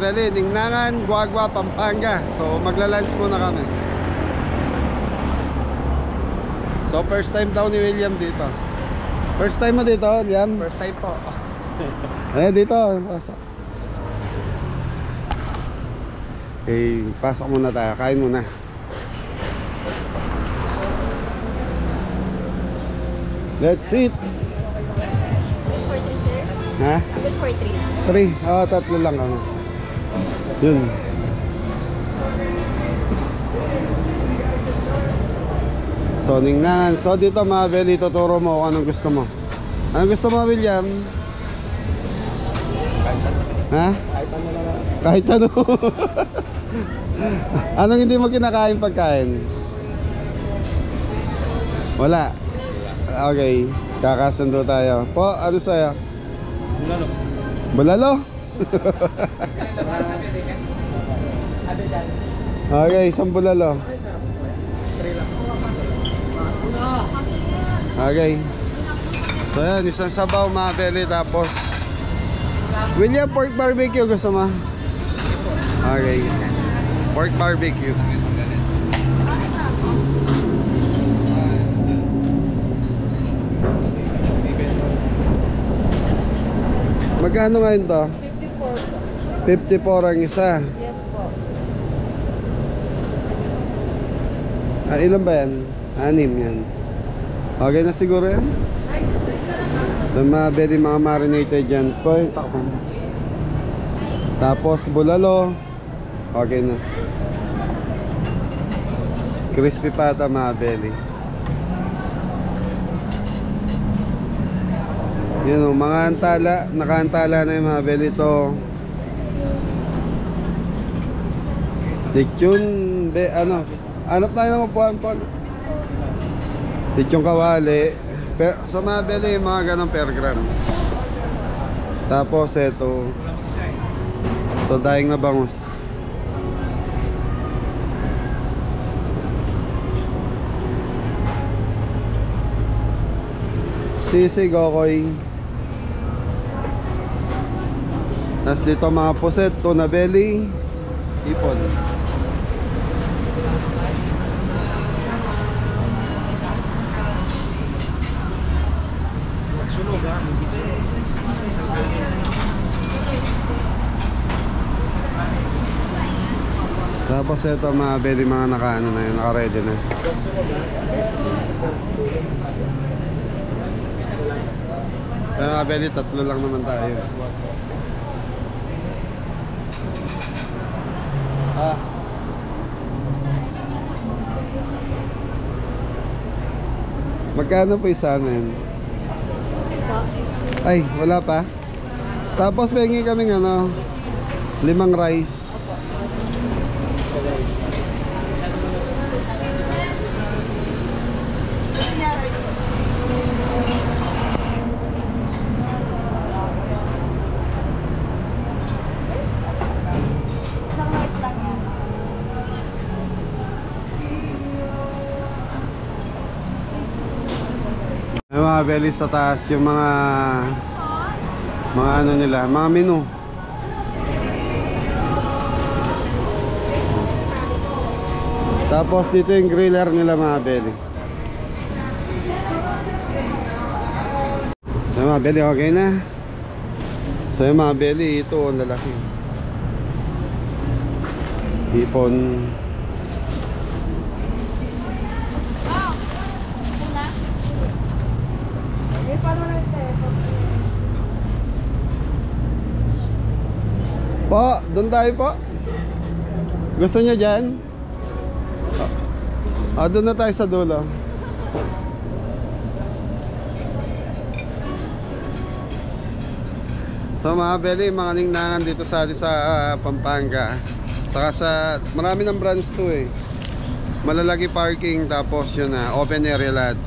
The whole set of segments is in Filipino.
Beli, Ningnangan, Guagua, Pampanga. So magla-lunch muna kami. So first time daw ni William dito. First time mo dito, William? First time po. Dito, pasok. Okay, pasok muna tayo, kain muna. Let's eat. Ha? Good for 3. 3, tatlo lang kami. Yun. So Ningnangan. So dito mga Beli, tuturo mo kung anong gusto mo. Anong gusto mo, William? Ha? Kahit ano. Anong hindi mo kinakain pagkain? Wala. Okay, kakasundo tayo. Po, ano sa'yo? Bulalo. Bulalo? Okay, isang bulalo. Okay. So yan, isang sabaw mga Beli. Tapos William, pork barbecue gusto mo? Okay, pork barbecue. Magkano ngayon to? 54 ang isa. Yes po. Ilan ba yan? 6 yan. Okay na siguro yan? Mga Beli, mga marinated dyan. Tapos bulalo. Okay na. Crispy pata mga Beli. Yun o, mga antala. Nakaantala na yung mga Beli to. Lechon, ano? Hanap tayo ng upuan po. Lechon kawali. Sa mga Beli, mga ganong per grams. Tapos ito. So daing na bangus. Sisig, okoy. Tapos dito mga puset, tuna belly, ipon. Tapos ito mga belly, mga naka-ano na yun, naka-ready na. Mga belly, tatlo lang naman tayo. Magkano po isa namin? Ay, wala pa. Tapos pengi kaming ano, 5 rice. May mga belly sa taas, yung mga ano nila, mga menu. Tapos dito yung griller nila mga belly. So mga belly, okay na. So yung mga belly, ito ang lalaki. Ipon. Po, doon tayo po. Gusto niyo dyan? Doon na tayo sa dulo. So mga belly, mga Ningnangan dito sa Pampanga. Saka sa, marami ng branch to eh. Malalaki parking, tapos yun na, open area lahat.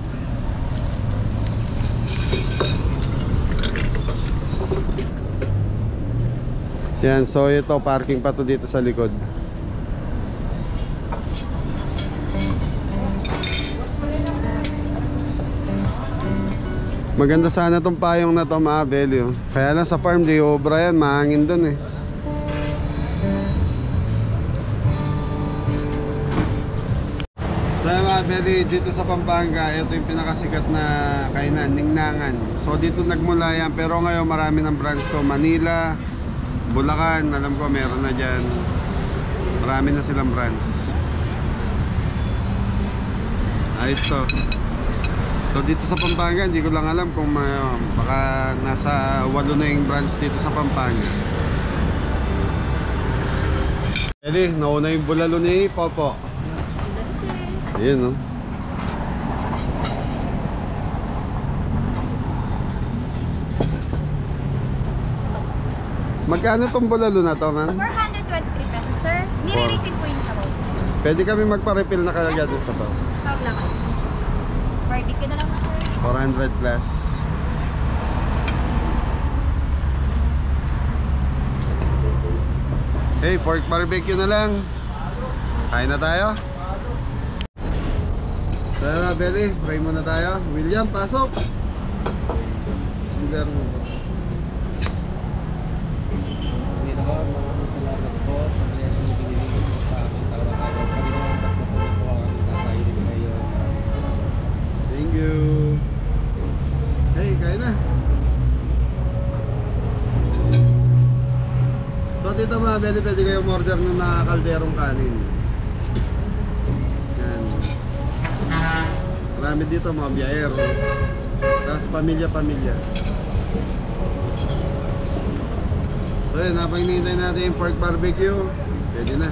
Yan, so ito parking pa to dito sa likod. Maganda sana tong payong na to mga belly. Kaya lang sa farm di obra yan, mahangin dun eh. Beli, dito sa Pampanga, ito yung pinakasikat na kainan, Ningnangan. So dito nagmula yan, pero ngayon marami ng branch to. Manila, Bulacan, alam ko meron na dyan. Marami na silang branch. Ayos to. So dito sa Pampanga, hindi ko lang alam kung baka nasa 8 na yung branch dito sa Pampanga. Beli, nauna yung bulalo ni Popo. Ayan, no? Magkano tong bulalo na to, man? 423 pesos, sir. Nire-refill po yung sabaw. Pwede kami magpa-refill na kagad sa to. Tawag lang kayo, sir. Barbecue na lang na, sir. 400 plus. Hey, pork barbecue na lang. Kain na tayo. Tara, Beli, pray muna tayo. William, pasok. Sinder mo ba? Maraming salamat po sa blessing na binibigay mo sa amin sa araw-araw. Kami naman mas masunod po ang aming kakainin ngayon. Maraming salamat. Thank you. Hey, kain na. So dito mga Beli, pwede kayo order ng nakakalderong kanin. Yan. Marami dito mga biyahero. Tapos pamilya-pamilya. So yun, habang hinihintay natin yung pork barbecue, pwede na.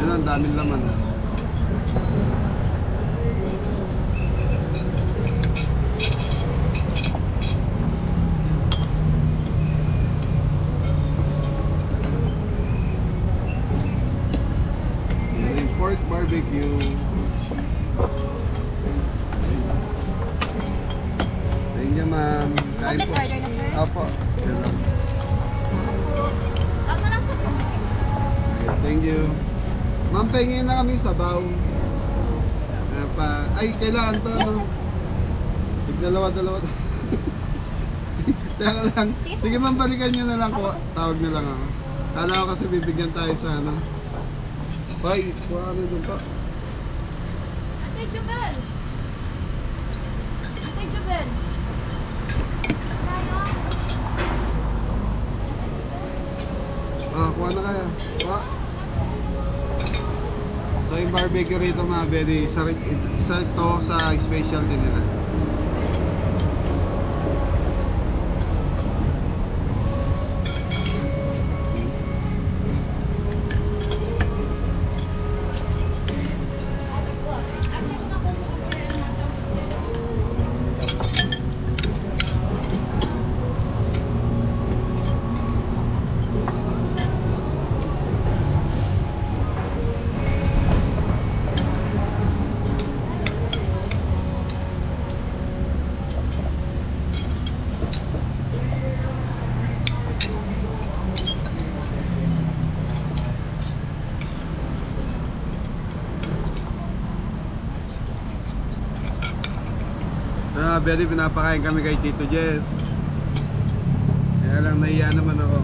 Yun, ang daming laman. Yun yung pork barbecue. Thank you, ma'am. Kain Complete po. order na, sir. Opo. Yun lang. Tawag na lang, sir. Thank you. Ma'am, pengin na kami sabaw. Ay, kailangan to. Yes, sir. Dalawa-dalawa. Teka lang. Sige, sir. Sige ma'am, balikan nyo na lang ko. Tawag na lang ako. Kala ko kasi bibigyan tayo sa ano. Hoy, kuha ka na dun pa. Ate Jubel! Ate Jubel! Kuha na kaya. Kuha. So yung barbecue rito mga Beli, isa ito sa specialty nila. Beli, pinapakain kami kay Tito Jess. Kaya lang nahiya naman ako.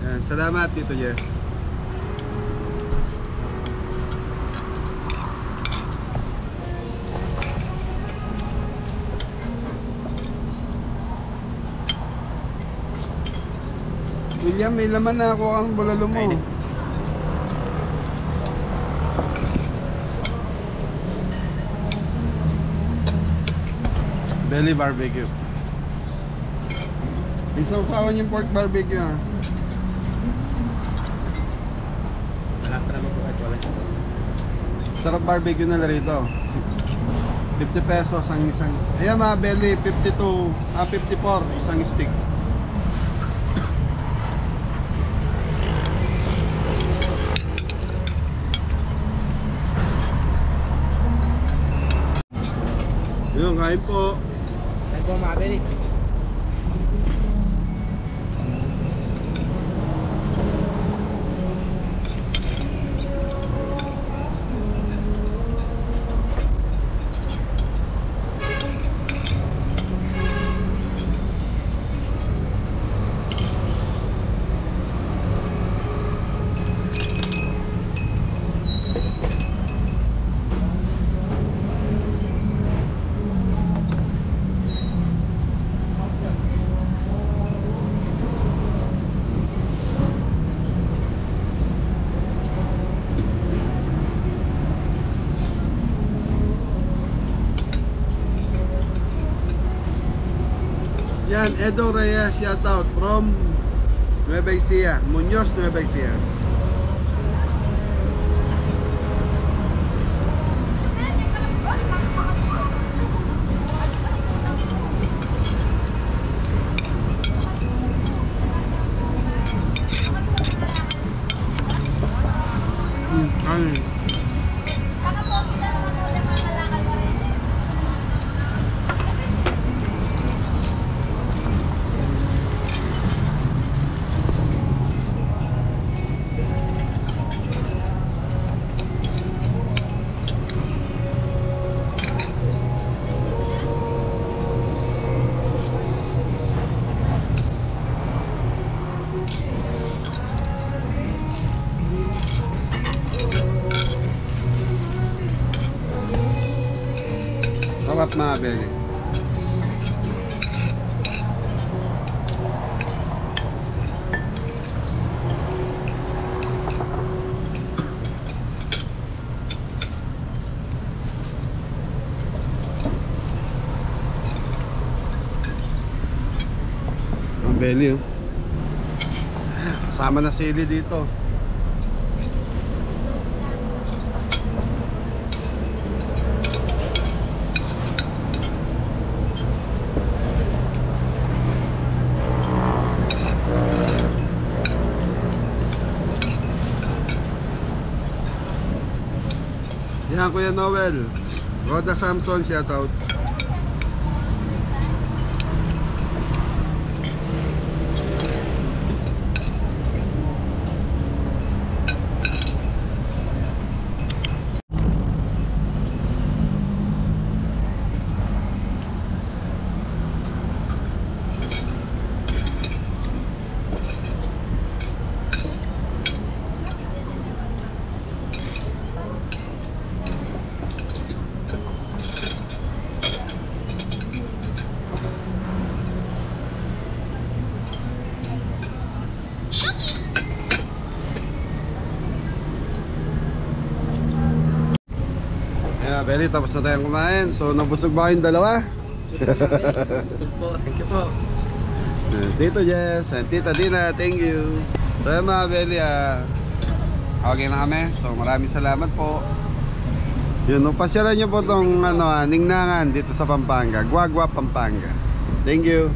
Yan, salamat Tito Jess. William, may laman na ako ang bulalo mo. Beli barbecue. Isaw-sawan yung pork barbecue ha. Malasa naman po at walang sauce. Sarap barbecue na rito. 50 pesos ang isang. Ayan mga Beli, 54 isang stick. Yun, kain po. Ay po mga Beli. Yan, Edo Reyes, shoutout from Nueva Ecija, Muñoz, Nueva Ecija. Ay. Sarap mga beli. Ang beli oh. Kasama na sili dito. Yan Kuya Noel, Roda Samson, shoutout. Yeah, Belly, tapos na tayong kumain. So, nabusog ba kayong dalawa? Busog po, thank you po. Tito Jess and Tita Dina, thank you. So, yun mga Belly, okay na kami. So, maraming salamat po. Yun, pasyalan nyo po itong Ningnangan dito sa Pampanga, Guagua, Pampanga. Thank you.